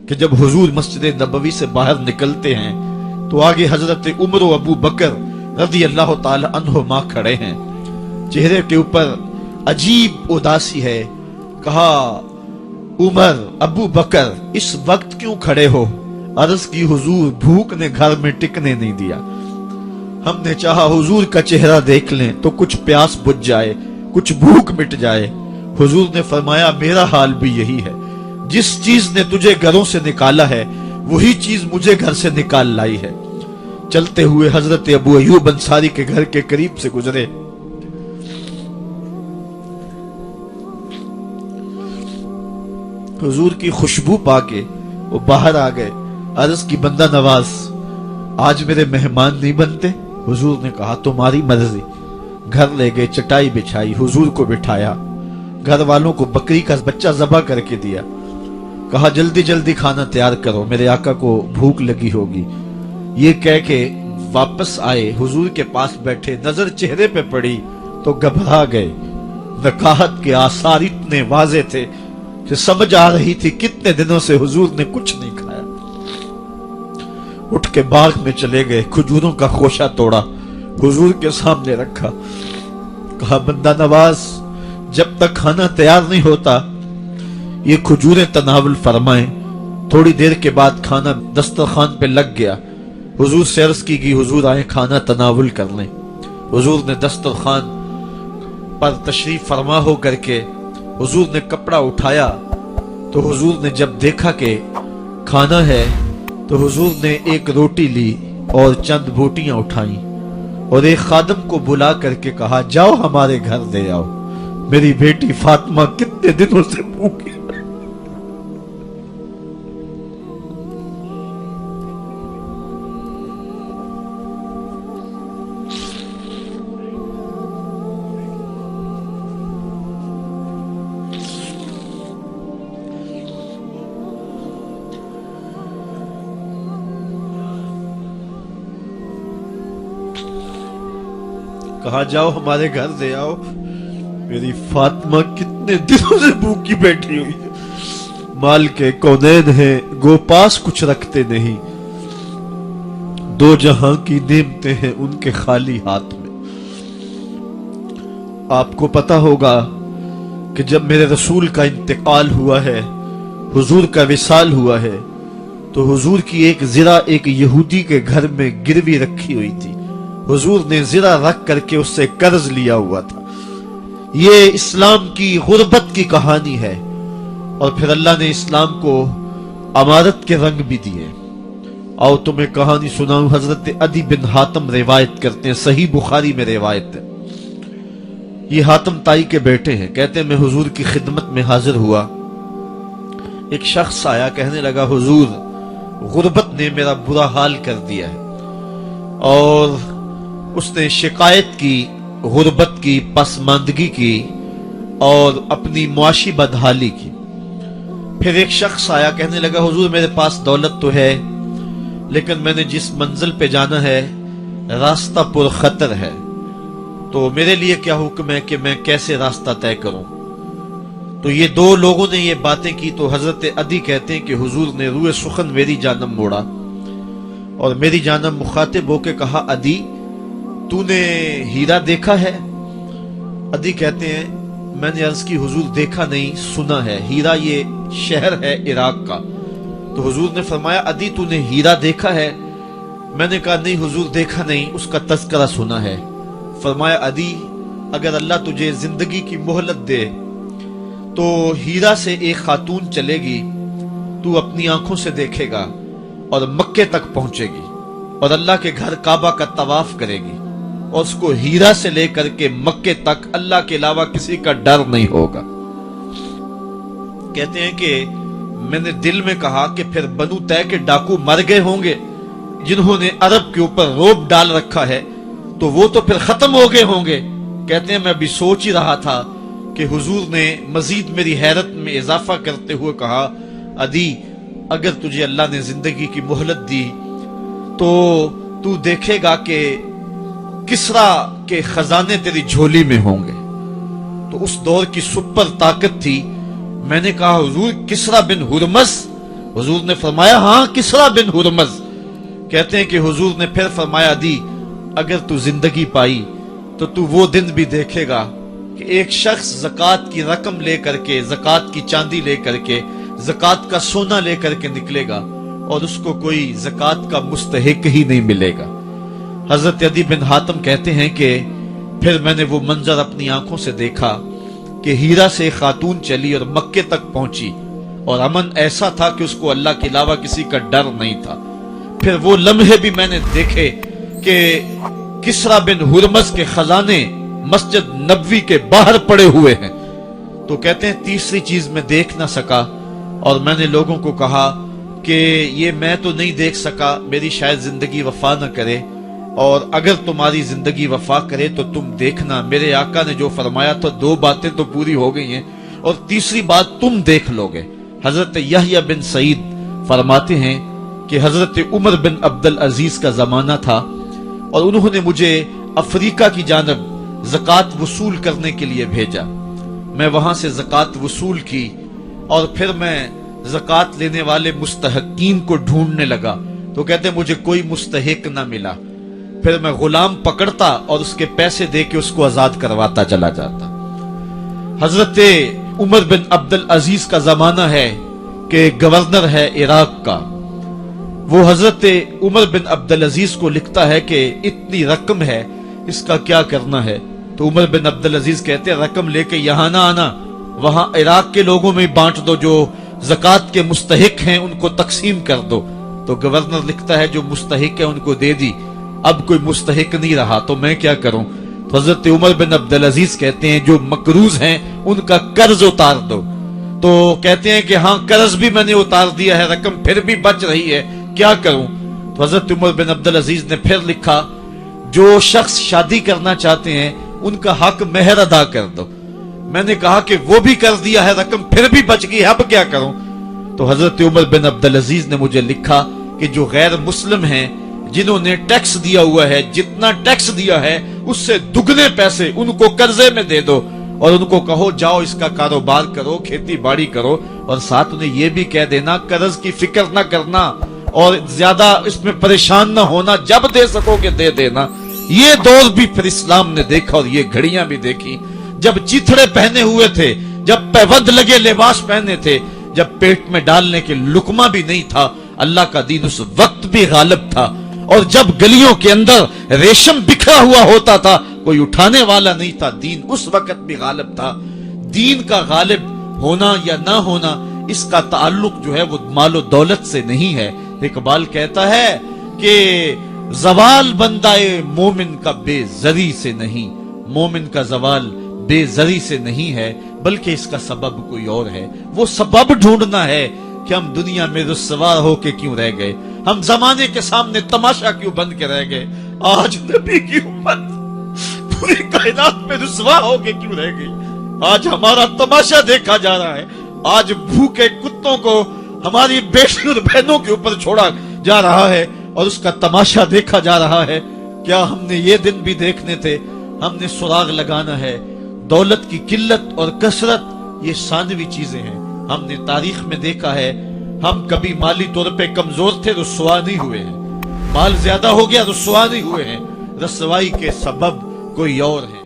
کہ جب حضور مسجد نبوی سے باہر نکلتے ہیں تو آگے حضرت عمر و ابو بکر رضی اللہ تعالی عنہما کھڑے ہیں، چہرے کے اوپر عجیب اداسی ہے۔ کہا عمر، ابو بکر اس وقت کیوں کھڑے ہو؟ عرض کی حضور بھوک نے گھر میں ٹکنے نہیں دیا، ہم نے چاہا حضور کا چہرہ دیکھ لیں تو کچھ پیاس بجھ جائے، کچھ بھوک مٹ جائے۔ حضور نے فرمایا میرا حال بھی یہی ہے، جس چیز نے تجھے گھروں سے نکالا ہے وہی چیز مجھے گھر سے نکال لائی ہے۔ چلتے ہوئے حضرت ابو ایوب انصاری کے گھر کے قریب سے گزرے، حضور کی خوشبو پا کے وہ باہر آ گئے۔ عرض کی بندہ نواز آج میرے مہمان نہیں بنتے؟ حضور نے کہا تمہاری مرضی۔ گھر لے گئے، چٹائی بچھائی، حضور کو بٹھایا، گھر والوں کو بکری کا بچہ ذبح کر کے دیا، کہا جلدی جلدی کھانا تیار کرو، میرے آقا کو بھوک لگی ہوگی۔ یہ کہہ کے واپس آئے، حضور کے پاس بیٹھے، نظر چہرے پہ پڑی تو گھبرا گئے۔ نکاحت کے آثار اتنے واضح تھے کہ سمجھ آ رہی تھی کتنے دنوں سے حضور نے کچھ نہیں کھایا۔ اٹھ کے باغ میں چلے گئے، کھجوروں کا خوشہ توڑا، حضور کے سامنے رکھا، کہا بندہ نواز جب تک کھانا تیار نہیں ہوتا یہ کھجوریں تناول فرمائیں۔ تھوڑی دیر کے بعد کھانا دسترخوان پہ لگ گیا، حضور سے عرض کی گئی حضور آئیں کھانا تناول کر لیں۔ حضور نے دسترخوان پر تشریف فرما ہو کر کے حضور نے کپڑا اٹھایا تو حضور نے جب دیکھا کہ کھانا ہے تو حضور نے ایک روٹی لی اور چند بوٹیاں اٹھائیں اور ایک خادم کو بلا کر کے کہا جاؤ ہمارے گھر دے آؤ، میری بیٹی فاطمہ کتنے دنوں سے بھوکی۔ کہا جاؤ ہمارے گھر دے آؤ، میری فاطمہ کتنے دنوں سے بھوکی بیٹھی ہوئی ہے۔ مال کے کونین ہیں گو پاس کچھ رکھتے نہیں، دو جہاں کی نعمتیں ہیں ان کے خالی ہاتھ میں۔ آپ کو پتا ہوگا کہ جب میرے رسول کا انتقال ہوا ہے، حضور کا وصال ہوا ہے، تو حضور کی ایک زرہ ایک یہودی کے گھر میں گروی رکھی ہوئی تھی، حضور نے زرہ رکھ کر کے اس سے قرض لیا ہوا تھا۔ یہ اسلام کی غربت کی کہانی ہے، اور پھر اللہ نے اسلام کو امارت کے رنگ بھی دیے۔ آؤ تمہیں کہانی سناؤں، حضرت عدی بن حاتم روایت کرتے ہیں، صحیح بخاری میں روایت ہے۔ یہ حاتم تائی کے بیٹے ہیں، کہتے ہیں میں حضور کی خدمت میں حاضر ہوا، ایک شخص آیا کہنے لگا حضور غربت نے میرا برا حال کر دیا ہے، اور اس نے شکایت کی غربت کی، پسماندگی کی اور اپنی معاشی بدحالی کی۔ پھر ایک شخص آیا کہنے لگا حضور میرے پاس دولت تو ہے لیکن میں نے جس منزل پہ جانا ہے راستہ پر خطر ہے، تو میرے لیے کیا حکم ہے کہ میں کیسے راستہ طے کروں؟ تو یہ دو لوگوں نے یہ باتیں کی تو حضرت عدی کہتے ہیں کہ حضور نے روئے سخن میری جانب موڑا اور میری جانب مخاطب ہو کے کہا عدی تو نے ہیرا دیکھا ہے؟ عدی کہتے ہیں میں نے عرض کی حضور دیکھا نہیں، سنا ہے، ہیرا یہ شہر ہے عراق کا۔ تو حضور نے فرمایا عدی تو نے ہیرا دیکھا ہے؟ میں نے کہا نہیں حضور دیکھا نہیں، اس کا تذکرہ سنا ہے۔ فرمایا عدی اگر اللہ تجھے زندگی کی مہلت دے تو ہیرا سے ایک خاتون چلے گی، تو اپنی آنکھوں سے دیکھے گا اور مکے تک پہنچے گی اور اللہ کے گھر کعبہ کا طواف کرے گی، اور اس کو ہیرا سے لے کر کے مکے تک اللہ کے علاوہ کسی کا ڈر نہیں ہوگا۔ کہتے ہیں کہ میں نے دل میں کہا کہ پھر بنو طے کے ڈاکو مر گئے ہوں گے جنہوں نے عرب کے اوپر روب ڈال رکھا ہے، تو وہ تو پھر ختم ہو گئے ہوں گے۔ کہتے ہیں میں بھی سوچ ہی رہا تھا کہ حضور نے مزید میری حیرت میں اضافہ کرتے ہوئے کہا عدی اگر تجھے اللہ نے زندگی کی مہلت دی تو تو دیکھے گا کہ کسرا کے خزانے تیری جھولی میں ہوں گے۔ تو اس دور کی سپر طاقت تھی۔ میں نے کہا حضور کسرا بن ہرمز؟ हुजूर ने फरमाया हाँ किसरा बिन हुरमज। कहते हैं कि हुजूर ने फिर फरमाया दी अगर तू जिंदगी पाई तो तू वो दिन भी देखेगा कि एक शख्स ज़कात की रकम लेकर के, ज़कात की चांदी लेकर के, ज़कात का सोना लेकर के निकलेगा और उसको कोई ज़कात का मुस्तहिक ही नहीं मिलेगा। हजरत अदी बिन हातिम कहते हैं कि फिर मैंने वो मंजर अपनी आंखों से देखा कि हीरा से एक खातून चली और मक्के तक पहुंची और अमन ऐसा था कि उसको अल्लाह के अलावा किसी का डर नहीं था। फिर वो लम्हे भी मैंने देखे कि किसरा बिन हुरमज के खजाने मस्जिद नबवी के बाहर पड़े हुए हैं। तो कहते हैं तीसरी चीज मैं देख ना सका और मैंने लोगों को कहा कि ये मैं तो नहीं देख सका, मेरी शायद जिंदगी वफा न करे, और अगर तुम्हारी जिंदगी वफा करे तो तुम देखना मेरे आका ने जो फरमाया था, दो बातें तो पूरी हो गई हैं और तीसरी बात तुम देख लोगे। हजरत यहया बिन सईद फरमाते हैं कि हजरत उमर बिन अब्दुल अजीज का जमाना था और उन्होंने मुझे अफ्रीका की जानब ज़कात वसूल करने के लिए भेजा। मैं वहां से ज़कात वसूल की और फिर मैं ज़कात लेने वाले मुस्तहकीन को ढूंढने लगा। तो कहते मुझे कोई मुस्तहिक ना मिला। फिर मैं गुलाम पकड़ता और उसके पैसे दे के उसको आजाद करवाता चला जाता। हजरत उमर बिन अब्दुल अजीज का जमाना है कि गवर्नर है इराक का। वो हजरत उमर बिन अब्दुल अजीज को लिखता है कि इतनी रकम है, इसका क्या करना है। तो उमर बिन अब्दुल अजीज कहते हैं रकम लेके यहां ना आना, वहां इराक के लोगों में बांट दो, जो ज़कात के मुस्तहिक हैं उनको तकसीम कर दो। तो गवर्नर लिखता है जो मुस्तहिक है उनको दे दी, अब कोई मुस्तहिक नहीं रहा तो मैं क्या करूं। तो हजरत उमर बिन अब्दुल अजीज कहते हैं जो मकरूज हैं उनका कर्ज उतार दो। तो कहते हैं कि हाँ कर्ज भी मैंने उतार दिया है, रकम फिर भी बच रही है, क्या करूं। तो हजरत उमर बिन अब्दुल अजीज ने फिर लिखा जो शख्स शादी करना चाहते हैं उनका हक मेहर अदा कर दो। मैंने कहा कि वो भी कर दिया है, रकम फिर भी बच गई, अब क्या करूं। तो हजरत उमर बिन अब्दुल अजीज ने मुझे लिखा कि जो गैर मुस्लिम हैं जिन्होंने टैक्स दिया हुआ है, जितना टैक्स दिया है उससे दुगने पैसे उनको कर्जे में दे दो और उनको कहो जाओ इसका कारोबार करो, खेती बाड़ी करो, और साथ उन्हें यह भी कह देना कर्ज की फिक्र ना करना और ज्यादा इसमें परेशान ना होना, जब दे सकोगे दे देना। ये दौर भी फिर इस्लाम ने देखा और ये घड़ियां भी देखी जब चिथड़े पहने हुए थे, जब पैबंद लगे लिबास पहने थे, जब पेट में डालने के लुकमा भी नहीं था। अल्लाह का दीन उस वक्त भी गालिब था और जब गलियों के अंदर रेशम बिखरा हुआ होता था कोई उठाने वाला नहीं था, दीन उस वक्त भी गालिब था। दीन का गालिब होना या ना होना इसका ताल्लुक जो है वो मालो दौलत से नहीं है। इकबाल कहता है कि जवाल बंदाए मोमिन का बेजरी से नहीं, मोमिन का जवाल बेजरी से नहीं है बल्कि इसका सबब कोई और है। वो सबब ढूंढना है कि हम दुनिया में रुस्वा होके क्यों रह गए, हम जमाने के सामने तमाशा क्यों बन के रह गए। आज नबी की उम्मत पूरी कायनात में रुस्वा होके क्यों रह गई। आज हमारा तमाशा देखा जा रहा है, आज भूखे कुत्तों को हमारी बेटियों और बहनों के ऊपर छोड़ा जा रहा है और उसका तमाशा देखा जा रहा है। क्या हमने ये दिन भी देखने थे। हमने सुराग लगाना है। दौलत की किल्लत और कसरत ये सानवी चीजें हैं। हमने तारीख में देखा है हम कभी माली तौर पे कमजोर थे, रुस्वा नहीं हुए हैं। माल ज्यादा हो गया, रुस्वा नहीं हुए हैं। रसवाई के सबब कोई और है।